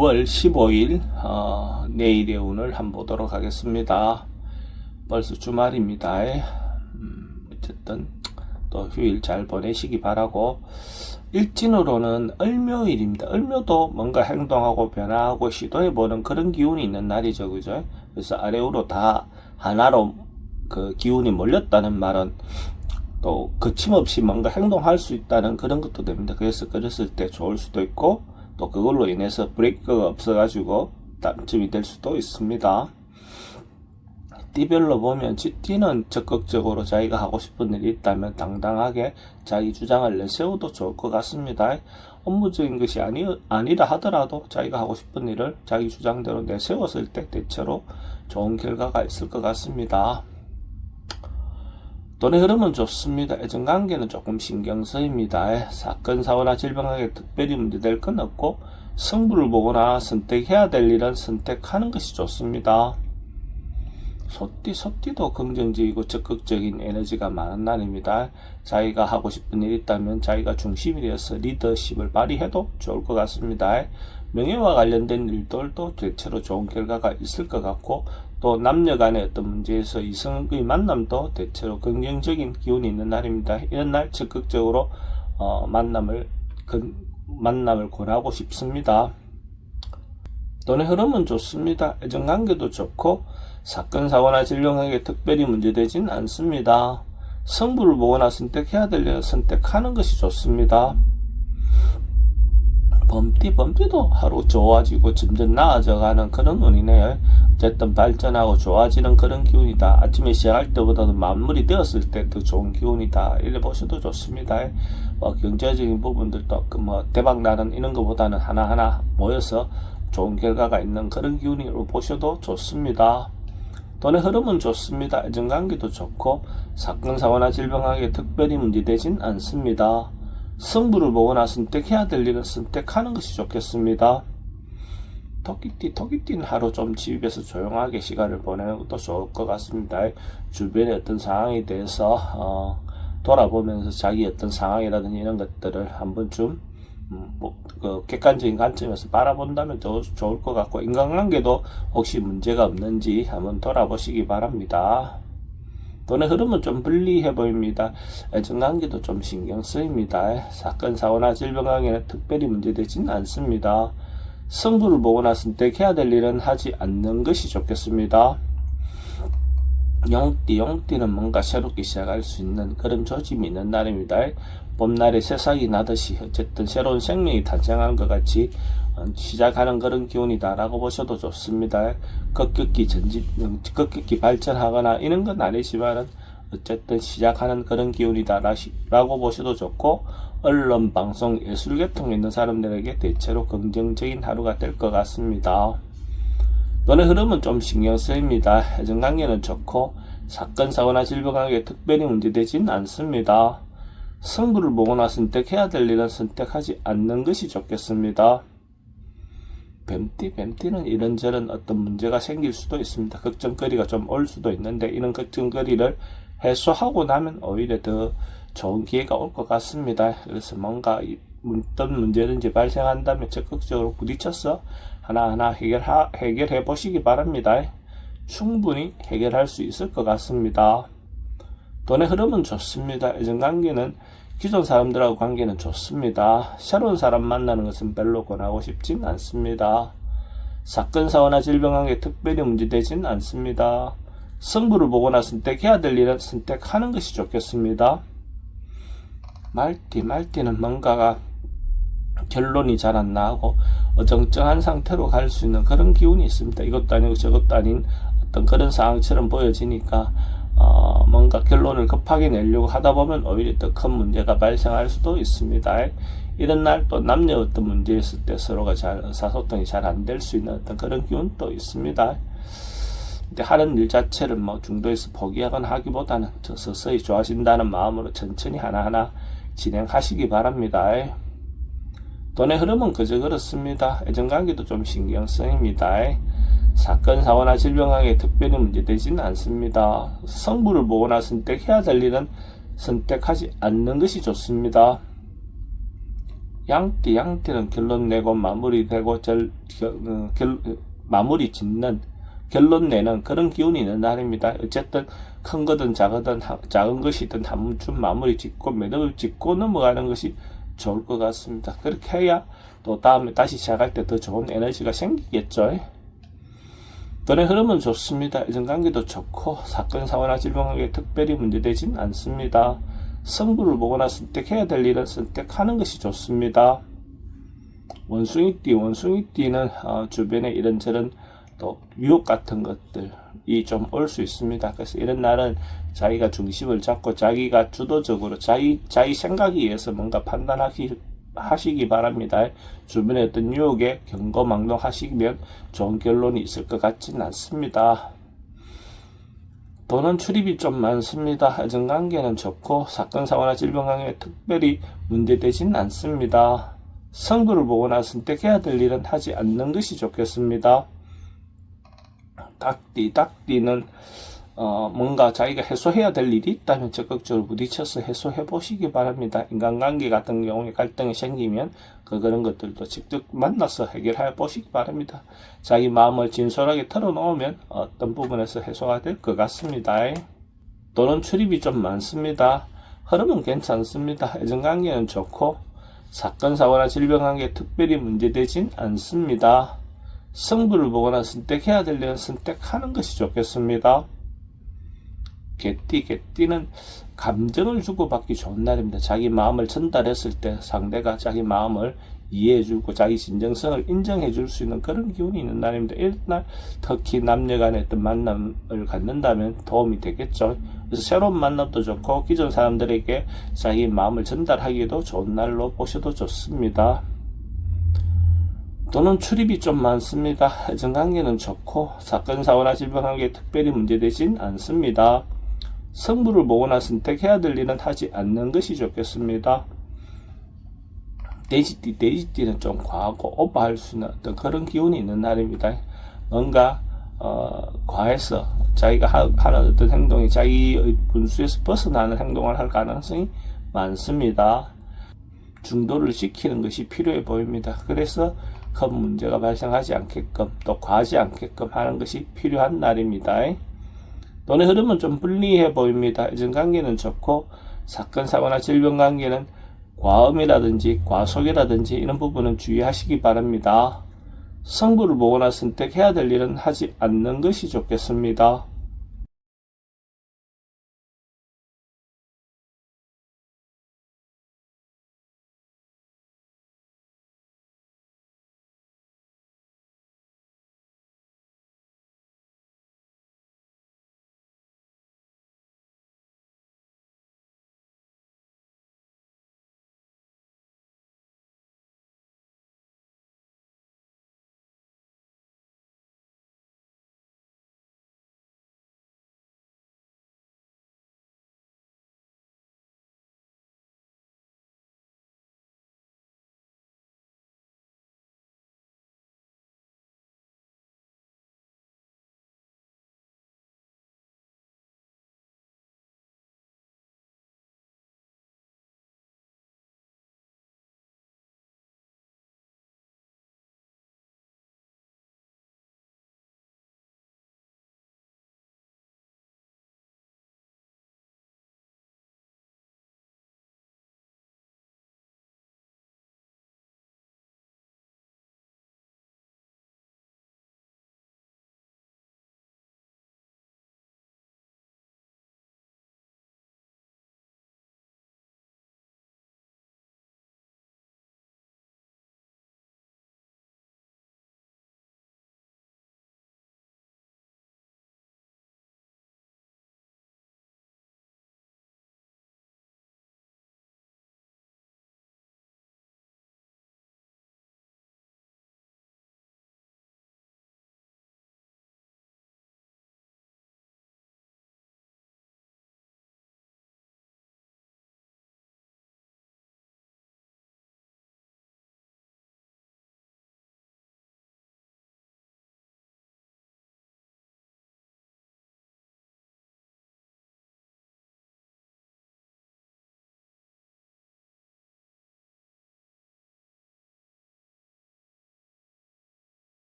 2월 15일 내일의 운을 한번 보도록 하겠습니다. 벌써 주말입니다. 어쨌든 또 휴일 잘 보내시기 바라고, 일진으로는 을묘일입니다. 을묘도 뭔가 행동하고 변화하고 시도해보는 그런 기운이 있는 날이죠, 그죠? 그래서 아래우로 다 하나로 그 기운이 몰렸다는 말은 또 거침없이 뭔가 행동할 수 있다는 그런 것도 됩니다. 그래서 그랬을 때 좋을 수도 있고, 또 그걸로 인해서 브레이크가 없어가지고 땀쯤이 될 수도 있습니다. 띠별로 보면 쥐띠는 적극적으로 자기가 하고 싶은 일이 있다면 당당하게 자기 주장을 내세워도 좋을 것 같습니다. 업무적인 것이 아니라 하더라도 자기가 하고 싶은 일을 자기 주장대로 내세웠을 때 대체로 좋은 결과가 있을 것 같습니다. 돈의 흐름은 좋습니다. 애정관계는 조금 신경 쓰입니다. 사건, 사고나 질병에게 특별히 문제될 건 없고, 승부를 보거나 선택해야 될 일은 선택하는 것이 좋습니다. 소띠도 긍정적이고 적극적인 에너지가 많은 날입니다. 자기가 하고 싶은 일이 있다면 자기가 중심이 되어서 리더십을 발휘해도 좋을 것 같습니다. 명예와 관련된 일들도 대체로 좋은 결과가 있을 것 같고, 또 남녀 간의 어떤 문제에서 이성의 만남도 대체로 긍정적인 기운이 있는 날입니다. 이런 날 적극적으로 만남을 권하고 싶습니다. 돈의 흐름은 좋습니다. 애정관계도 좋고, 사건, 사고나 질병에게 특별히 문제되진 않습니다. 승부를 보거나 선택해야 될 일을 선택하는 것이 좋습니다. 범띠도 하루 좋아지고 점점 나아져가는 그런 운이네요. 어쨌든 발전하고 좋아지는 그런 기운이다. 아침에 시작할 때보다도 마무리 되었을 때 더 좋은 기운이다. 이래 보셔도 좋습니다. 경제적인 부분들도 대박 나는 이런 것보다는 하나하나 모여서 좋은 결과가 있는 그런 기운으로 보셔도 좋습니다. 돈의 흐름은 좋습니다. 애정관계도 좋고, 사건, 사고나 질병에게 특별히 문제되진 않습니다. 승부를 보거나 선택해야 될 일은 선택하는 것이 좋겠습니다. 토끼띠는 하루 좀 집에서 조용하게 시간을 보내는 것도 좋을 것 같습니다. 주변의 어떤 상황에 대해서 돌아보면서 자기 어떤 상황이라든지 이런 것들을 한 번쯤 객관적인 관점에서 바라본다면 더 좋을 것 같고, 인간관계도 혹시 문제가 없는지 한번 돌아보시기 바랍니다. 돈의 흐름은 좀 불리해 보입니다. 애정관계도 좀 신경 쓰입니다. 사건, 사고나 질병에게는 특별히 문제되진 않습니다. 승부를 보거나 선택해야 될 일은 하지 않는 것이 좋겠습니다. 용띠는 뭔가 새롭게 시작할 수 있는 그런 조짐이 있는 날입니다. 봄날에 새싹이 나듯이 어쨌든 새로운 생명이 탄생하는 것 같이 시작하는 그런 기운이다라고 보셔도 좋습니다. 급격히 발전하거나 이런 건 아니지만은 어쨌든 시작하는 그런 기운이다라고 보셔도 좋고, 언론, 방송, 예술 계통에 있는 사람들에게 대체로 긍정적인 하루가 될 것 같습니다. 돈의 흐름은 좀 신경 쓰입니다. 애정관계는 좋고, 사건, 사고나 질병에게 특별히 문제되진 않습니다. 승부를 보거나 선택해야 될 일은 선택하지 않는 것이 좋겠습니다. 뱀띠는 이런저런 어떤 문제가 생길 수도 있습니다. 걱정거리가 좀 올 수도 있는데, 이런 걱정거리를 해소하고 나면 오히려 더 좋은 기회가 올 것 같습니다. 그래서 뭔가 어떤 문제든지 발생한다면 적극적으로 부딪혀서 하나하나 해결해 보시기 바랍니다. 충분히 해결할 수 있을 것 같습니다. 돈의 흐름은 좋습니다. 애정관계는 기존 사람들하고 관계는 좋습니다. 새로운 사람 만나는 것은 별로 권하고 싶진 않습니다. 사건, 사고나 질병에게 특별히 문제되진 않습니다. 승부를 보거나 선택해야 될 일은 선택하는 것이 좋겠습니다. 말띠는 뭔가가 결론이 잘 안 나고 어정쩡한 상태로 갈 수 있는 그런 기운이 있습니다. 이것도 아니고 저것도 아닌 어떤 그런 상황처럼 보여지니까 뭔가 결론을 급하게 내려고 하다 보면 오히려 더 큰 문제가 발생할 수도 있습니다. 이런 날 또 남녀 어떤 문제 있을 때 서로가 의사소통이 잘 안 될 수 있는 어떤 그런 기운도 있습니다. 근데 하는 일 자체를 중도에서 포기하거나 하기보다는 서서히 좋아진다는 마음으로 천천히 하나하나 진행하시기 바랍니다. 돈의 흐름은 그저 그렇습니다. 애정관계도 좀 신경 쓰입니다. 사건, 사고나 질병에게 특별히 문제되지는 않습니다. 승부를 보거나 선택해야 될 일은 선택하지 않는 것이 좋습니다. 양띠는 결론 내고 마무리되고 마무리 짓는 결론 내는 그런 기운이 있는 날입니다. 어쨌든 큰 거든 작은 것이든 한 번쯤 마무리 짓고 매듭을 짓고 넘어가는 것이 좋을 것 같습니다. 그렇게 해야 또 다음에 다시 시작할 때 더 좋은 에너지가 생기겠죠. 돈의 흐름은 좋습니다. 이전관계도 좋고 사건 사고나 질병관계 특별히 문제되진 않습니다. 성부를 보거나 선택해야 될 일은 선택하는 것이 좋습니다. 원숭이띠는 주변에 이런저런 또 유혹 같은 것들이 좀 올 수 있습니다. 그래서 이런 날은 자기가 중심을 잡고 자기가 주도적으로 자기 생각에 의해서 뭔가 하시기 바랍니다. 주변의 어떤 유혹에 경거망동하시면 좋은 결론이 있을 것 같지는 않습니다. 돈은 출입이 좀 많습니다. 애정관계는 좋고 사건 사고나 질병관계에 특별히 문제되지는 않습니다. 성부를 보거나 선택해야 될 일은 하지 않는 것이 좋겠습니다. 닭띠는 뭔가 자기가 해소해야 될 일이 있다면 적극적으로 부딪혀서 해소해 보시기 바랍니다. 인간관계 같은 경우에 갈등이 생기면 그런 것들도 직접 만나서 해결해 보시기 바랍니다. 자기 마음을 진솔하게 털어놓으면 어떤 부분에서 해소가 될 것 같습니다. 돈은 출입이 좀 많습니다. 흐름은 괜찮습니다. 애정관계는 좋고 사건 사고나 질병관계에 특별히 문제되진 않습니다. 성부를 보거나 선택해야 될 일은 선택하는 것이 좋겠습니다. 개띠는 감정을 주고받기 좋은 날입니다. 자기 마음을 전달했을 때 상대가 자기 마음을 이해해주고 자기 진정성을 인정해줄 수 있는 그런 기운이 있는 날입니다. 이날 특히 남녀간의 어떤 만남을 갖는다면 도움이 되겠죠. 그래서 새로운 만남도 좋고 기존 사람들에게 자기 마음을 전달하기도 좋은 날로 보셔도 좋습니다. 돈은 출입이 좀 많습니다. 애정관계는 좋고 사건 사고나 질병관계에 특별히 문제되진 않습니다. 성부를 보거나 선택해야 될 일은 하지 않는 것이 좋겠습니다. 돼지띠는 좀 과하고 오버할 수 있는 어떤 그런 기운이 있는 날입니다. 뭔가 과해서 자기가 하는 어떤 행동이 자기의 분수에서 벗어나는 행동을 할 가능성이 많습니다. 중도를 지키는 것이 필요해 보입니다. 그래서 큰 문제가 발생하지 않게끔 또 과하지 않게끔 하는 것이 필요한 날입니다. 돈의 흐름은 좀 불리해 보입니다. 이전관계는 좋고 사건 사고나 질병관계는 과음이라든지 과속이라든지 이런 부분은 주의하시기 바랍니다. 성부를 보거나 선택해야 될 일은 하지 않는 것이 좋겠습니다.